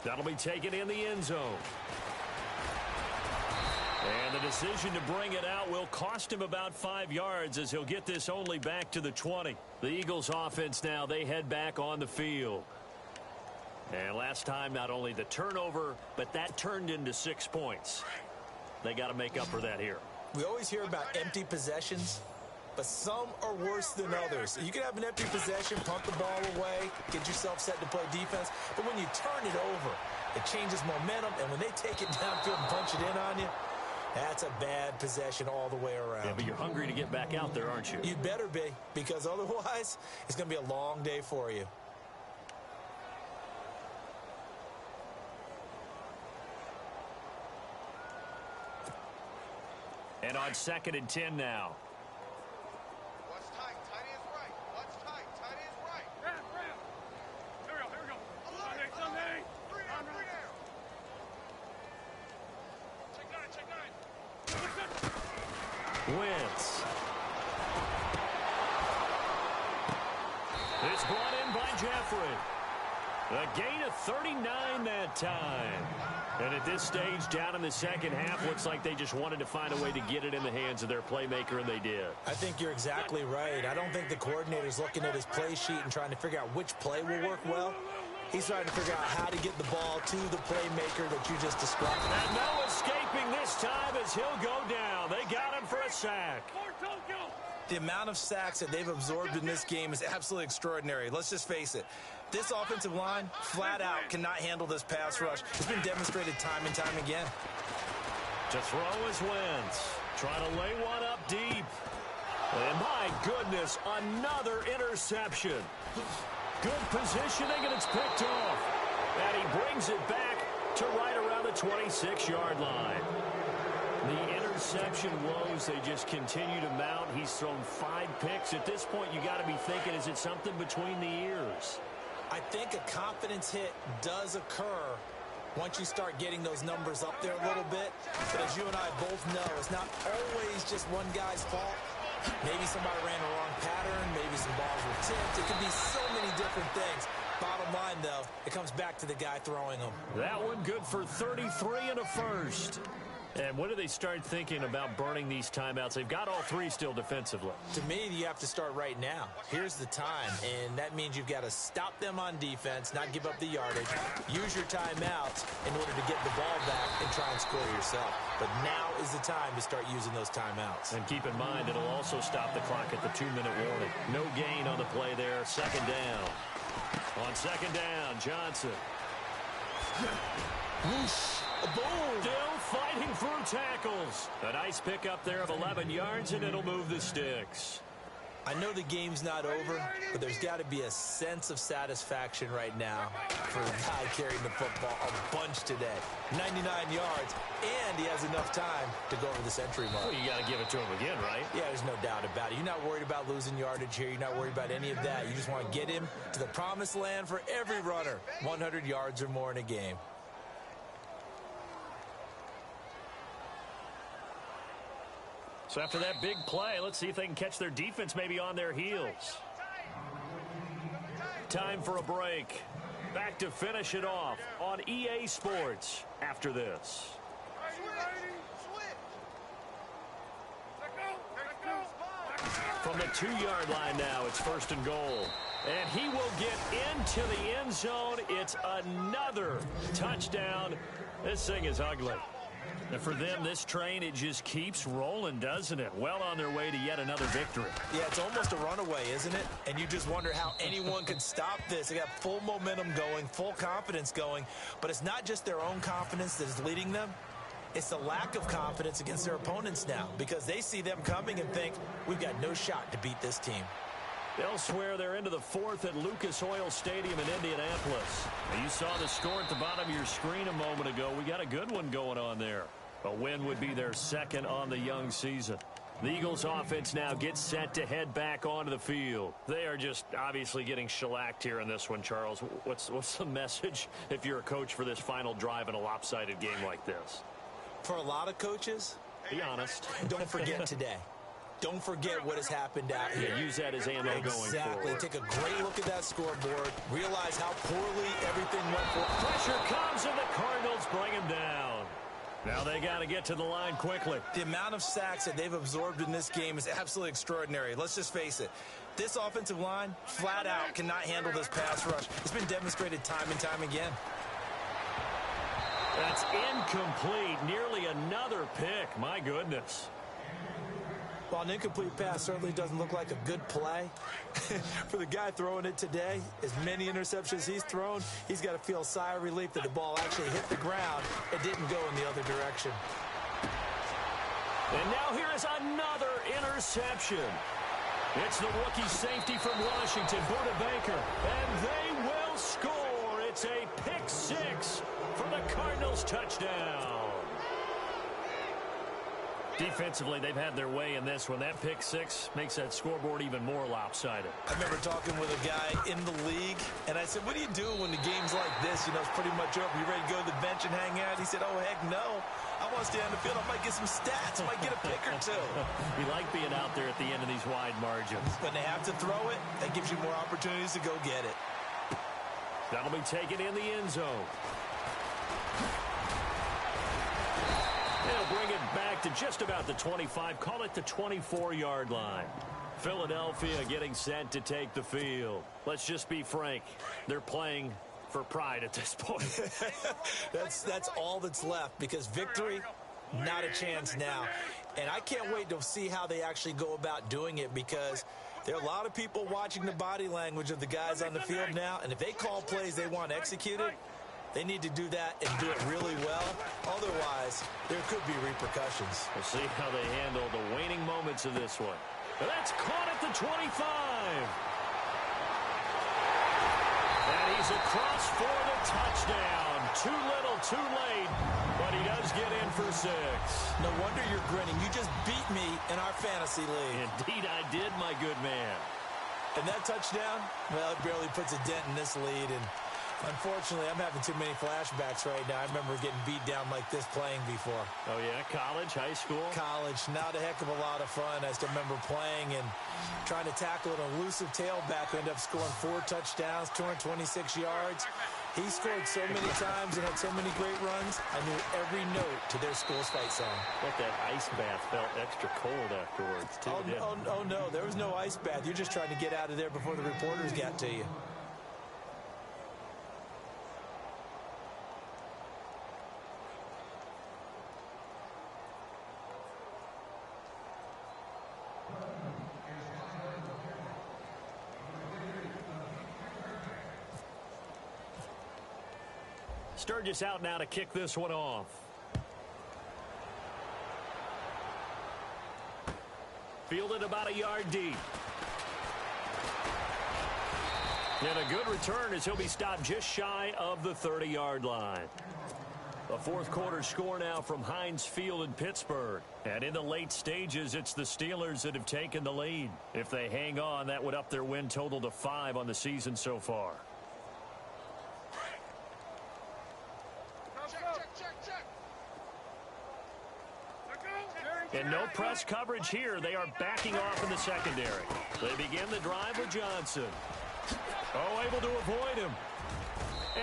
That'll be taken in the end zone. And the decision to bring it out will cost him about 5 yards as he'll get this only back to the 20. The Eagles offense now, they head back on the field. And last time, not only the turnover, but that turned into 6 points. They got to make up for that here. We always hear about empty possessions, but some are worse than others. You can have an empty possession, pump the ball away, get yourself set to play defense, but when you turn it over, it changes momentum, and when they take it downfield and punch it in on you, that's a bad possession all the way around. Yeah, but you're hungry to get back out there, aren't you? You'd better be, because otherwise, it's going to be a long day for you. And on 2nd and 10 now. What's tight? Tight is right. What's tight? Tight is right. Ram. Here we go. Sunday. Three down. Check nine. Wentz. It's brought in by Jeffrey. A gain of 39 that time. And at this stage, down in the second half, looks like they just wanted to find a way to get it in the hands of their playmaker, and they did. I think you're exactly right. I don't think the coordinator's looking at his play sheet and trying to figure out which play will work well. He's trying to figure out how to get the ball to the playmaker that you just described. And no escaping this time as he'll go down. They got him for a sack. The amount of sacks that they've absorbed in this game is absolutely extraordinary. Let's just face it. This offensive line, flat out, cannot handle this pass rush. It's been demonstrated time and time again. To throw is Wentz. Trying to lay one up deep. And my goodness, another interception. Good positioning, and it's picked off. And he brings it back to right around the 26-yard line. The interception woes, they just continue to mount. He's thrown 5 picks. At this point, you got to be thinking, is it something between the ears? I think a confidence hit does occur once you start getting those numbers up there a little bit. But as you and I both know, it's not always just one guy's fault. Maybe somebody ran the wrong pattern. Maybe some balls were tipped. It could be so many different things. Bottom line, though, it comes back to the guy throwing them. That one good for 33 and a first. And when do they start thinking about burning these timeouts? They've got all 3 still defensively. To me, you have to start right now. Here's the time, and that means you've got to stop them on defense, not give up the yardage, use your timeouts in order to get the ball back and try and score yourself. But now is the time to start using those timeouts. And keep in mind, it'll also stop the clock at the 2-minute warning. No gain on the play there. 2nd down. On 2nd down, Johnson. Whoosh. Boom. Still fighting through tackles. A nice pickup there of 11 yards, and it'll move the sticks. I know the game's not over, but there's got to be a sense of satisfaction right now for the guy carrying the football a bunch today. 99 yards, and he has enough time to go over the century mark. Well, you got to give it to him again, right? Yeah, there's no doubt about it. You're not worried about losing yardage here. You're not worried about any of that. You just want to get him to the promised land for every runner. 100 yards or more in a game. So after that big play, let's see if they can catch their defense maybe on their heels. Time for a break. Back to finish it off on EA Sports after this. From the 2-yard line now, it's 1st and goal. And he will get into the end zone. It's another touchdown. This thing is ugly. And for them, this train, it just keeps rolling, doesn't it? Well on their way to yet another victory. Yeah, it's almost a runaway, isn't it? And you just wonder how anyone could stop this. They got full momentum going, full confidence going. But it's not just their own confidence that is leading them. It's the lack of confidence against their opponents now because they see them coming and think, we've got no shot to beat this team. Elsewhere, they're into the 4th at Lucas Oil Stadium in Indianapolis. Now, you saw the score at the bottom of your screen a moment ago. We got a good one going on there. A win would be their 2nd on the young season. The Eagles offense now gets set to head back onto the field. They are just obviously getting shellacked here in this one, Charles. What's the message if you're a coach for this final drive in a lopsided game like this? For a lot of coaches, be honest. don't forget today. Don't forget what has happened out here. Yeah, use that as ammo going forward. Exactly. Take a great look at that scoreboard. Realize how poorly everything went for. Pressure comes, and the Cardinals bring him down. Now they got to get to the line quickly. The amount of sacks that they've absorbed in this game is absolutely extraordinary. Let's just face it. This offensive line, flat out, cannot handle this pass rush. It's been demonstrated time and time again. That's incomplete. Nearly another pick. My goodness. While an incomplete pass certainly doesn't look like a good play, for the guy throwing it today, as many interceptions he's thrown, he's got to feel a sigh of relief that the ball actually hit the ground and didn't go in the other direction. And now here is another interception. It's the rookie safety from Washington, Buda Baker, and they will score. It's a pick six for the Cardinals touchdown. Defensively, they've had their way in this one. That pick six makes that scoreboard even more lopsided. I remember talking with a guy in the league, and I said, what do you do when the game's like this? You know, it's pretty much over. You ready to go to the bench and hang out? He said, oh, heck no. I want to stay on the field. I might get some stats. I might get a pick or two. We like being out there at the end of these wide margins. When they have to throw it, that gives you more opportunities to go get it. That'll be taken in the end zone. They'll bring it back to just about the 25. Call it the 24-yard line. Philadelphia getting set to take the field. Let's just be frank. They're playing for pride at this point. That's all that's left, because victory, not a chance now. And I can't wait to see how they actually go about doing it, because there are a lot of people watching the body language of the guys on the field now, and if they call plays they want executed, they need to do that and do it really well. Otherwise, there could be repercussions. We'll see how they handle the waning moments of this one. But that's caught at the 25. And he's across for the touchdown. Too little, too late, but he does get in for 6. No wonder you're grinning. You just beat me in our fantasy league. Indeed I did, my good man. And that touchdown, well, it barely puts a dent in this lead. And unfortunately, I'm having too many flashbacks right now. I remember getting beat down like this playing before. Oh, yeah? College, high school? College. Not a heck of a lot of fun. I still remember playing and trying to tackle an elusive tailback who ended up scoring 4 touchdowns, 226 yards. He scored so many times and had so many great runs, I knew every note to their school's fight song. But that ice bath felt extra cold afterwards, too. Oh, no. There was no ice bath. You're just trying to get out of there before the reporters got to you. Sturgis out now to kick this one off. Fielded about a yard deep. And a good return as he'll be stopped just shy of the 30-yard line. A fourth quarter score now from Heinz Field in Pittsburgh. And in the late stages, it's the Steelers that have taken the lead. If they hang on, that would up their win total to 5 on the season so far. And no press coverage here. They are backing off in the secondary. They begin the drive with Johnson. Oh, able to avoid him.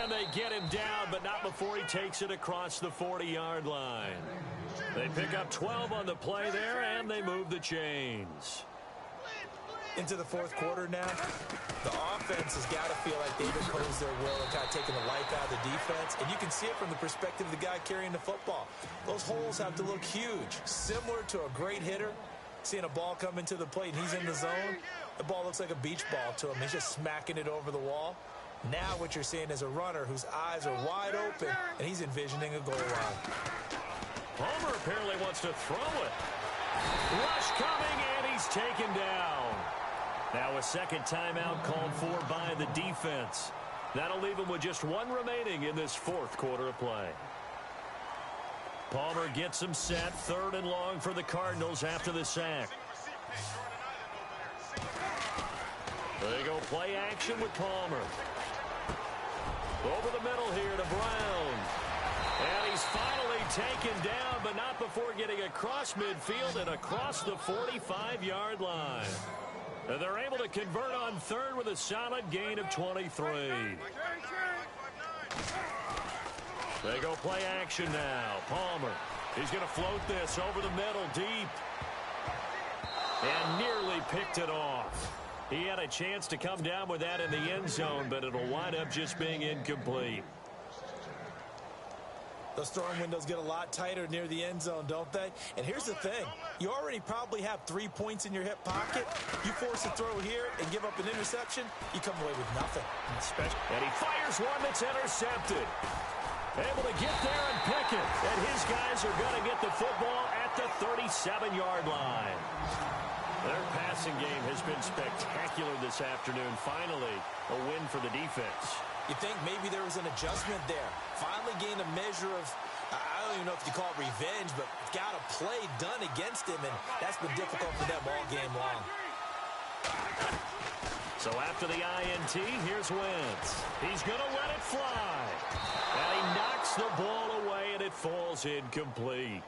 And they get him down, but not before he takes it across the 40-yard line. They pick up 12 on the play there, and they move the chains. Into the fourth quarter now, the offense has got to feel like they've imposed their will and kind of taken the life out of the defense. And you can see it from the perspective of the guy carrying the football. Those holes have to look huge, similar to a great hitter. Seeing a ball come into the plate and he's in the zone, the ball looks like a beach ball to him. He's just smacking it over the wall. Now what you're seeing is a runner whose eyes are wide open, and he's envisioning a goal line. Palmer apparently wants to throw it. Rush coming, and he's taken down. Now a second timeout called for by the defense. That'll leave him with just 1 remaining in this fourth quarter of play. Palmer gets him set, 3rd and long for the Cardinals after the sack. They go play action with Palmer. Over the middle here to Brown. And he's finally taken down, but not before getting across midfield and across the 45-yard line. And they're able to convert on third with a solid gain of 23. They go play action now. Palmer. He's going to float this over the middle deep. And nearly picked it off. He had a chance to come down with that in the end zone, but it'll wind up just being incomplete. Those throwing windows get a lot tighter near the end zone, don't they? And here's the thing. You already probably have 3 points in your hip pocket. You force a throw here and give up an interception, you come away with nothing. And he fires one that's intercepted. Able to get there and pick it. And his guys are going to get the football at the 37-yard line. Their passing game has been spectacular this afternoon. Finally, a win for the defense. You think maybe there was an adjustment there. Finally gained a measure of, I don't even know if you call it revenge, but got a play done against him, and that's been difficult for them all game long. So after the INT, here's Wentz. He's going to let it fly. And he knocks the ball away, and it falls incomplete.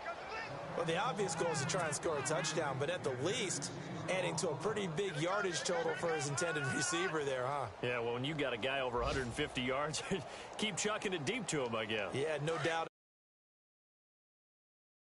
Well, the obvious goal is to try and score a touchdown, but at the least, adding to a pretty big yardage total for his intended receiver there, huh? Yeah, well, when you got a guy over 150 yards, keep chucking it deep to him, I guess. Yeah, no doubt.